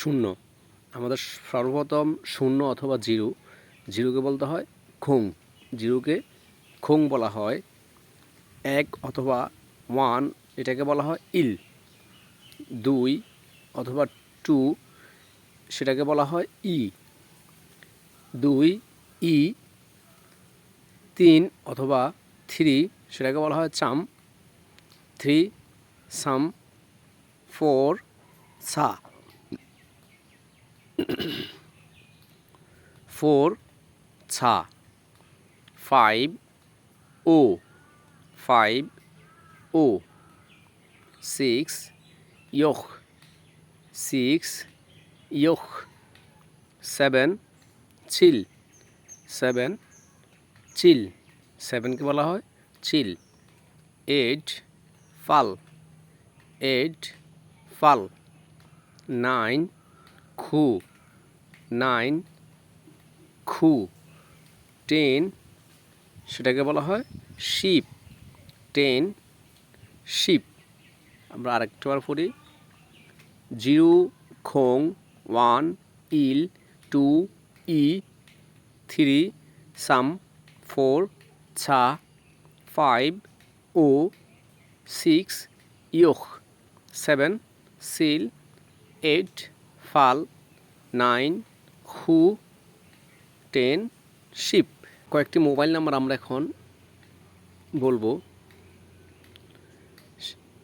শূন্য। আমাদের সর্বপ্রথম শূন্য অথবা জিরোকে বলতে হয় খোং। জিরোকে খোং বলা হয়। এক অথবা ওয়ান এটাকে বলা হয় ইল। দুই অথবা টু সেটাকে বলা হয় ই। দুই ই। তিন অথবা থ্রি সেটাকে বলা হয় চাম। থ্রি সাম। ফোর সা। ফোর ছা। ফাইভ ও। ফাইভ ও। সিক্স ইয়োখ। সিক্স ইয়োখ। সেভেন চিল। সেভেন চিল। সেভেনকে বলা হয় চিল। এইট ফাল। এইট ফাল। নাইন খু। নাইন খু। টেন সেটাকে বলা হয় শিপ। টেন শিপ। আমরা আরেকটাবার পড়ি। জিরো খোং। ওয়ান ইল। টু ই। থ্রি সাম। ফোর ছা। ফাইভ ও। সিক্স ইয়োখ। সেভেন সিল। এইট ফাল। নাইন খু। টেন শিপ। কয়েকটি মোবাইল নাম্বার আমরা এখন বলবো।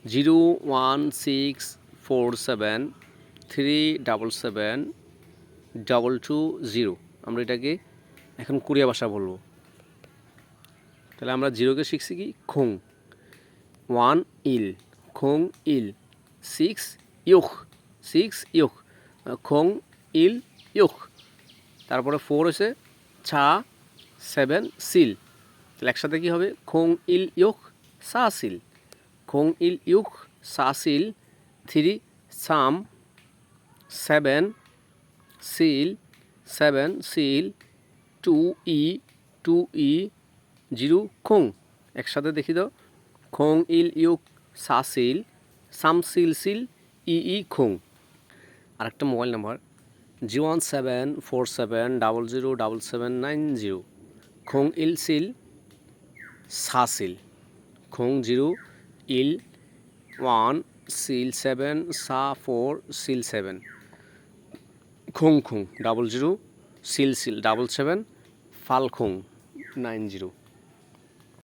01647377220। আমরা এটাকে এখন কোরিয়া ভাষা বলবো। তাহলে আমরা জিরোকে শিখছি কি খোং। ওয়ান ইল। খোং ইল। সিক্স ইয়োখ। সিক্স ইয়োখ। খোং ইল ইয়োখ। তারপরে ফোর হচ্ছে ছা। Seven seal. তাহলে একসাথে কী হবে? খোং ইল ইয়োখ সা সিল। খোং ইল ইয়োখ সা সিল। থ্রি সাম। সেভেন সিল। সেভেন সিল। টু ই। টু ই। জিরো খোং। একসাথে দেখি তো। খোং ইল ইয়োখ সা সিল। সাম সিল সিল। ই খোং। আরেকটা মোবাইল নাম্বার 01747007790। খোং ইল সিল সা সিল। খোং জিরো ইল ওয়ান সিল সেভেন সা ফোর সিল সেভেন। খোং খোং 00 সিল সিল 77 ফাল খোং 90।